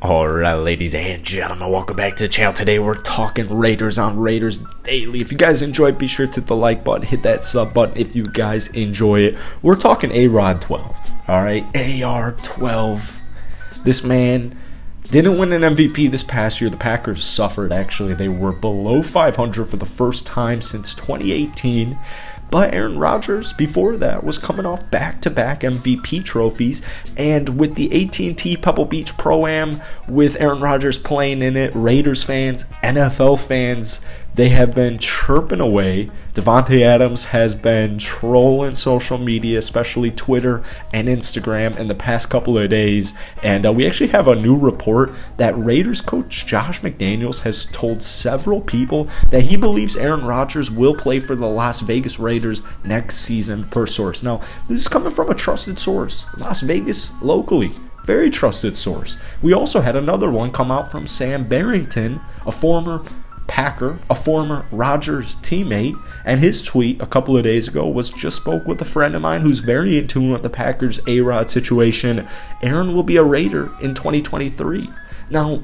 Alright, ladies and gentlemen, welcome back to the channel. Today we're talking Raiders on Raiders Daily. If you guys enjoy it, be sure to hit the like button, hit that sub button if you guys enjoy it. We're talking A-Rod 12, alright? AR 12. This man didn't win an MVP this past year. The Packers suffered, actually. They were below 500 for the first time since 2018. But Aaron Rodgers, before that, was coming off back-to-back MVP trophies. And with the AT&T Pebble Beach Pro-Am, with Aaron Rodgers playing in it, Raiders fans, NFL fans, they have been chirping away. Davante Adams has been trolling social media, especially Twitter and Instagram, in the past couple of days. And we actually have a new report that Raiders coach Josh McDaniels has told several people that he believes Aaron Rodgers will play for the Las Vegas Raiders next season, per source. Now, this is coming from a trusted source, Las Vegas locally. Very trusted source. We also had another one come out from Sam Barrington, a former Packer, a former Rodgers teammate, and his tweet a couple of days ago was, just spoke with a friend of mine who's very in tune with the Packers A-Rod situation. Aaron will be a Raider in 2023. Now,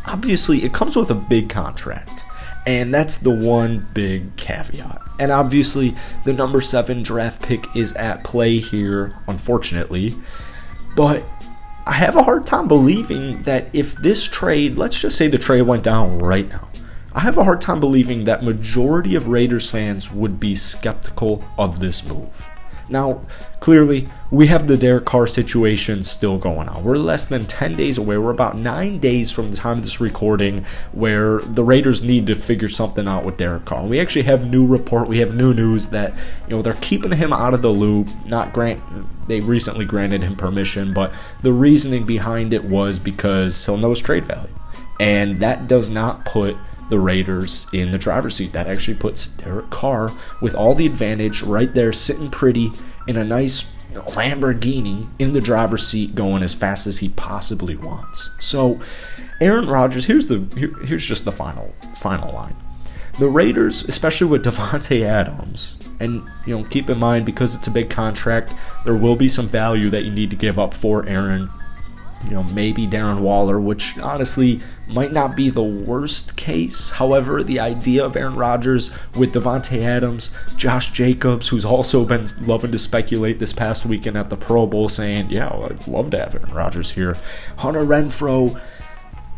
obviously, it comes with a big contract, and that's the one big caveat. And obviously, the number 7 draft pick is at play here, unfortunately. But I have a hard time believing that if this trade, let's just say the trade went down right now, I have a hard time believing that majority of Raiders fans would be skeptical of this move. Now, clearly, we have the Derek Carr situation still going on. We're less than 10 days away. We're about 9 days from the time of this recording where the Raiders need to figure something out with Derek Carr. We actually have new report. We have new news that, they're keeping him out of the loop. They recently granted him permission, but the reasoning behind it was because he'll know his trade value. And that does not put the Raiders in the driver's seat. That actually puts Derek Carr with all the advantage right there, sitting pretty in a nice Lamborghini in the driver's seat, going as fast as he possibly wants. So Aaron Rodgers, here's just the final line. The Raiders, especially with Davante Adams, and keep in mind, because it's a big contract, there will be some value that you need to give up for Aaron. Maybe Darren Waller, which honestly might not be the worst case. However, the idea of Aaron Rodgers with Davante Adams, Josh Jacobs, who's also been loving to speculate this past weekend at the Pro Bowl, saying, I'd love to have Aaron Rodgers here. Hunter Renfrow,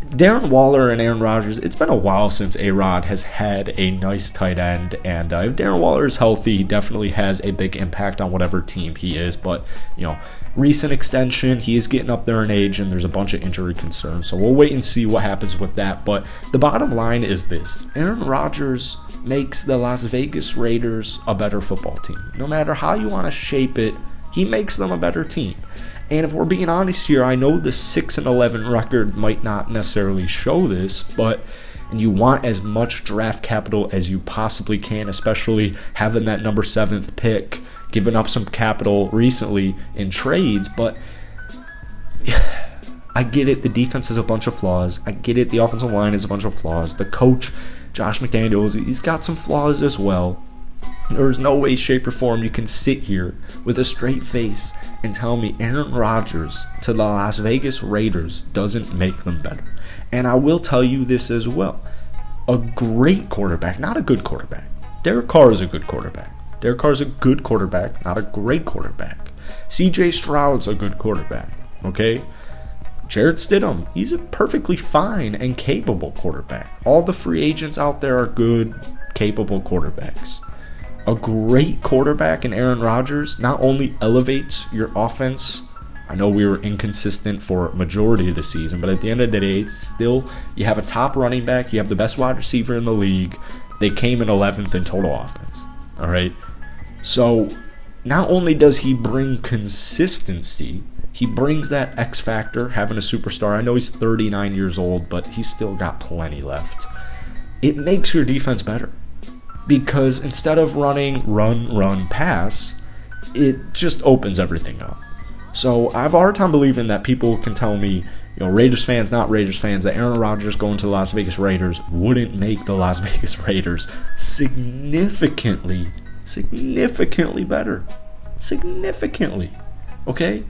Darren Waller and Aaron Rodgers, it's been a while since A-Rod has had a nice tight end, and if Darren Waller is healthy, he definitely has a big impact on whatever team he is, but, recent extension, he is getting up there in age, and there's a bunch of injury concerns, so we'll wait and see what happens with that. But the bottom line is this: Aaron Rodgers makes the Las Vegas Raiders a better football team. No matter how you want to shape it, he makes them a better team. And if we're being honest here, I know the 6-11 record might not necessarily show this, and you want as much draft capital as you possibly can, especially having that number 7th pick, giving up some capital recently in trades, but I get it. The defense has a bunch of flaws. I get it. The offensive line has a bunch of flaws. The coach, Josh McDaniels, he's got some flaws as well. There's no way, shape, or form you can sit here with a straight face and tell me Aaron Rodgers to the Las Vegas Raiders doesn't make them better. And I will tell you this as well. A great quarterback, not a good quarterback. Derek Carr is a good quarterback. Derek Carr is a good quarterback, not a great quarterback. CJ Stroud's a good quarterback, okay? Jarrett Stidham, he's a perfectly fine and capable quarterback. All the free agents out there are good, capable quarterbacks. A great quarterback in Aaron Rodgers not only elevates your offense. I know we were inconsistent for a majority of the season, but at the end of the day, still, you have a top running back, you have the best wide receiver in the league. They came in 11th in total offense, all right? So not only does he bring consistency, he brings that X factor, having a superstar. I know he's 39 years old, but he's still got plenty left. It makes your defense better. Because instead of running run, pass, it just opens everything up. So I have a hard time believing that people can tell me, Raiders fans, not Raiders fans, that Aaron Rodgers going to the Las Vegas Raiders wouldn't make the Las Vegas Raiders significantly better. Significantly. Okay?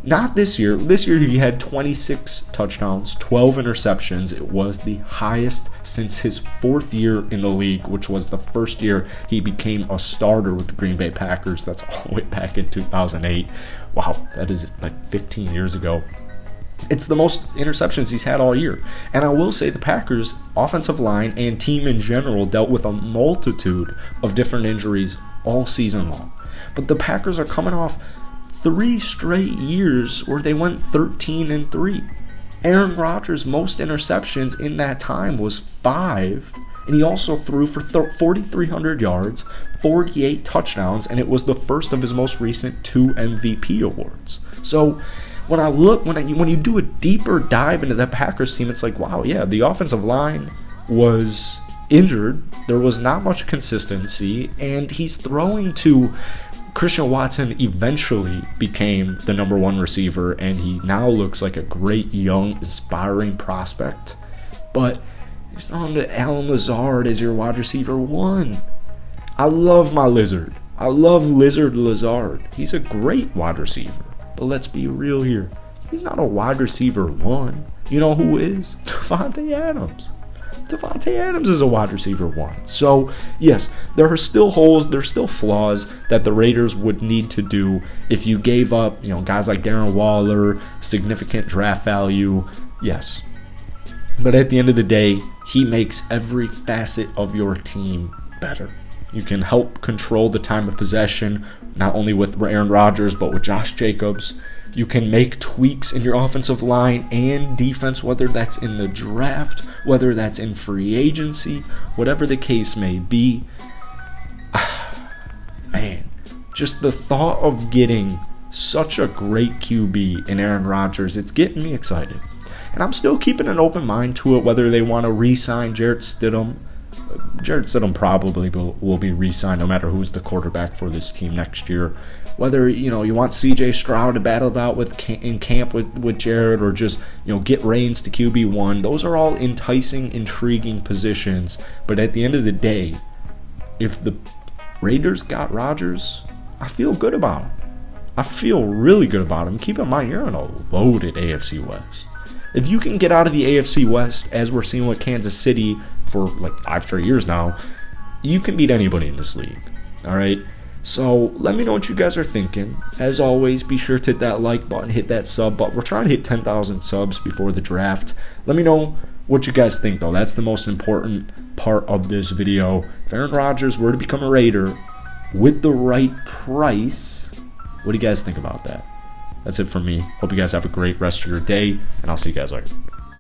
Not this year. This year he had 26 touchdowns, 12 interceptions. It was the highest since his 4th year in the league, which was the first year he became a starter with the Green Bay Packers. That's all the way back in 2008. Wow, that is like 15 years ago. It's the most interceptions he's had all year. And I will say the Packers' offensive line and team in general dealt with a multitude of different injuries all season long. But the Packers are coming off 3 straight years where they went 13-3. Aaron Rodgers' most interceptions in that time was 5, and he also threw for 4,300 yards, 48 touchdowns, and it was the first of his most recent 2 MVP awards. So when you do a deeper dive into that Packers team, it's like, wow, yeah, the offensive line was injured. There was not much consistency, and he's throwing to Christian Watson. Eventually became the number 1 receiver, and he now looks like a great young inspiring prospect. But he's throwing to Allen Lazard as your wide receiver 1. I love my Lizard. I love Lizard Lazard. He's a great wide receiver. But let's be real here. He's not a wide receiver 1. You know who is? Davante Adams. Davante Adams is a wide receiver 1. So, yes, there are still holes, there's still flaws that the Raiders would need to do if you gave up, guys like Darren Waller, significant draft value. Yes. But at the end of the day, he makes every facet of your team better. You can help control the time of possession, not only with Aaron Rodgers, but with Josh Jacobs. You can make tweaks in your offensive line and defense, whether that's in the draft, whether that's in free agency, whatever the case may be. Man, just the thought of getting such a great QB in Aaron Rodgers, it's getting me excited. And I'm still keeping an open mind to it, whether they want to re-sign Jarrett Stidham. Jarrett Stidham probably will be re-signed no matter who's the quarterback for this team next year. Whether you want C.J. Stroud to battle it out in camp with Jarrett, or just get Reigns to QB1. Those are all enticing, intriguing positions. But at the end of the day, if the Raiders got Rodgers, I feel good about him. I feel really good about him. Keep in mind, you're in a loaded AFC West. If you can get out of the AFC West, as we're seeing with Kansas City for like 5 straight years now, you can beat anybody in this league. All right? So let me know what you guys are thinking. As always, be sure to hit that like button, hit that sub button. We're trying to hit 10,000 subs before the draft. Let me know what you guys think, though. That's the most important part of this video. If Aaron Rodgers were to become a Raider with the right price, what do you guys think about that? That's it for me. Hope you guys have a great rest of your day, and I'll see you guys later.